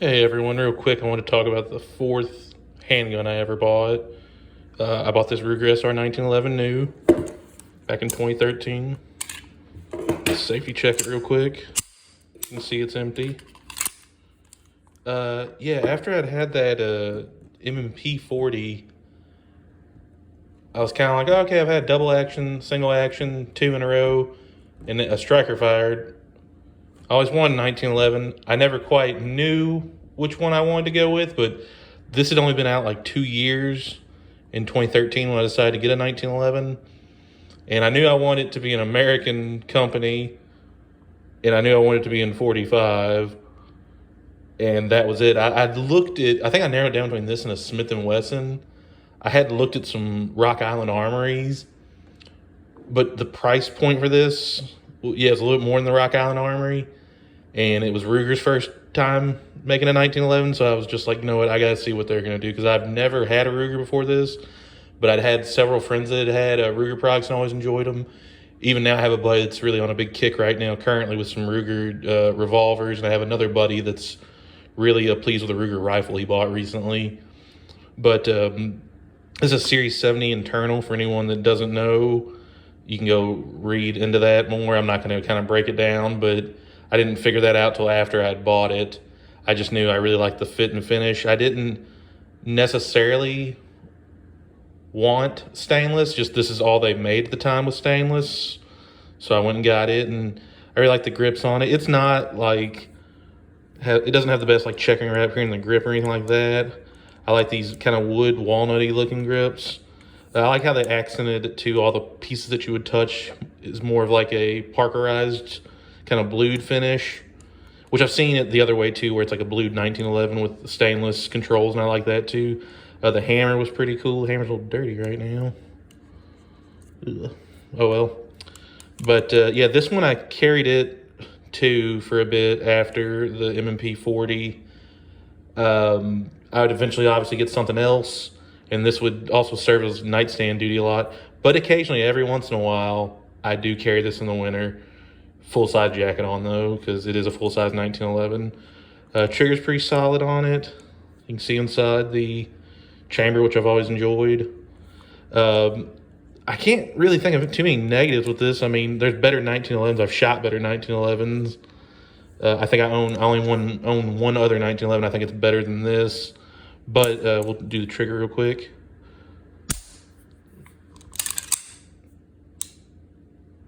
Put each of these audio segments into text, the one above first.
Hey everyone, real quick, I want to talk about the fourth handgun I ever bought. I bought this Ruger SR1911 new back in 2013. Safety check it real quick. You can see it's empty. Yeah, after I'd had that M&P 40, I was kind of like, okay, I've had double action, single action, two in a row, and a striker fired. I always wanted 1911. I never quite knew which one I wanted to go with, but this had only been out like 2 years in 2013 when I decided to get a 1911. And I knew I wanted it to be an American company, and I knew I wanted it to be in 45. And that was it. I looked at, I think I narrowed down between this and a Smith & Wesson. I had looked at some Rock Island Armories, but the price point for this, yeah, it's a little bit more than the Rock Island Armory. And it was Ruger's first time making a 1911, so I was just like, you know what, I gotta see what they're gonna do, because I've never had a Ruger before this, but I'd had several friends that had Ruger products and always enjoyed them. Even now I have a buddy that's really on a big kick right now currently with some Ruger revolvers, and I have another buddy that's really pleased with a Ruger rifle he bought recently. But this is a Series 70 internal. For anyone that doesn't know, you can go read into that more. I'm not going to kind of break it down, but I didn't figure that out till after I'd bought it. I just knew I really liked the fit and finish. I didn't necessarily want stainless, just this is all they made at the time was stainless. So I went and got it, and I really like the grips on it. It's not like, it doesn't have the best like checking wrap here in the grip or anything like that. I like these kind of wood walnutty looking grips. I like how they accented it to all the pieces that you would touch is more of like a parkerized kind of blued finish, which I've seen it the other way too, where it's like a blued 1911 with stainless controls, and I like that too. The hammer was pretty cool. The hammer's a little dirty right now. Ugh. Oh well. But yeah, this one I carried it to for a bit after the M&P 40. I would eventually obviously get something else, and this would also serve as nightstand duty a lot. But occasionally, every once in a while, I do carry this in the winter. Full-size jacket on though, because it is a full-size 1911. Trigger's pretty solid on it. You can see inside the chamber, which I've always enjoyed. I can't really think of too many negatives with this. I mean, there's better 1911s. I've shot better 1911s. I think I only own one other 1911. I think it's better than this. But we'll do the trigger real quick.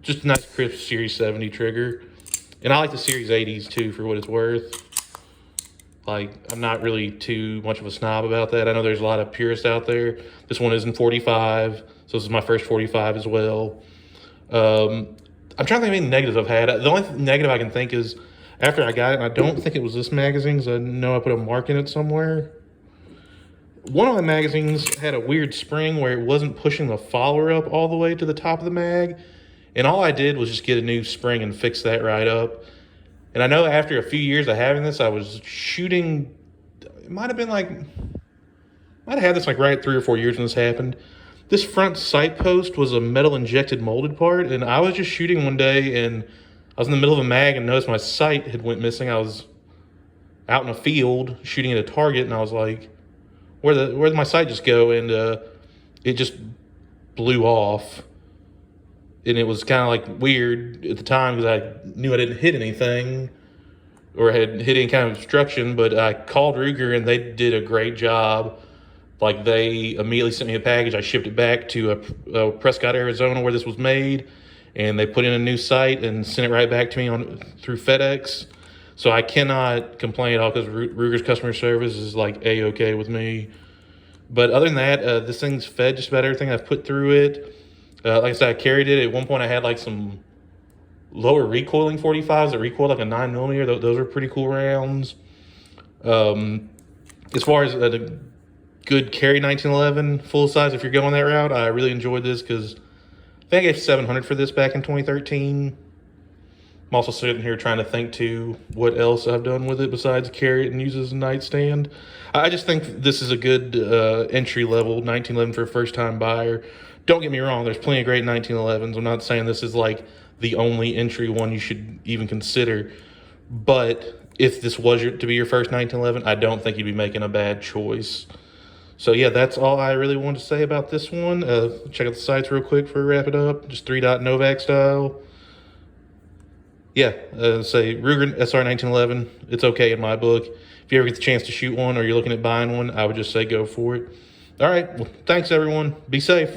Just a nice crisp Series 70 trigger. And I like the Series 80s too, for what it's worth. Like, I'm not really too much of a snob about that. I know there's a lot of purists out there. This one is in 45, so this is my first 45 as well. I'm trying to think of any negatives I've had. The only negative I can think is after I got it, and I don't think it was this magazine, because I know I put a mark in it somewhere. One of the magazines had a weird spring where it wasn't pushing the follower up all the way to the top of the mag. And all I did was just get a new spring and fix that right up. And I know after a few years of having this, I was shooting, it might have had this like right 3 or 4 years when this happened. This front sight post was a metal injected molded part, and I was just shooting one day, and I was in the middle of a mag and noticed my sight had went missing. I was out in a field shooting at a target, and I was like, where'd my sight just go? And it just blew off. And it was kind of like weird at the time, because I knew I didn't hit anything or had hit any kind of obstruction, but I called Ruger and they did a great job. Like, they immediately sent me a package. I shipped it back to Prescott, Arizona, where this was made, and they put in a new sight and sent it right back to me through FedEx. So I cannot complain at all, because Ruger's customer service is like A-okay with me. But other than that, this thing's fed just about everything I've put through it. Like I said, I carried it. At one point, I had like some lower recoiling 45s that recoiled like a 9mm. Those are pretty cool rounds. As far as a good carry 1911 full size, if you're going that route, I really enjoyed this, because I think I gave $700 for this back in 2013. I'm also sitting here trying to think too what else I've done with it besides carry it and use it as a nightstand. I just think this is a good entry level 1911 for a first time buyer. Don't get me wrong, there's plenty of great 1911s. I'm not saying this is like the only entry one you should even consider, but if this was to be your first 1911, I don't think you'd be making a bad choice. So yeah, that's all I really wanted to say about this one. Check out the sites real quick for wrap it up. Just 3-dot Novak style. Yeah, say Ruger SR1911. It's okay in my book. If you ever get the chance to shoot one or you're looking at buying one, I would just say go for it. All right, well, thanks everyone. Be safe.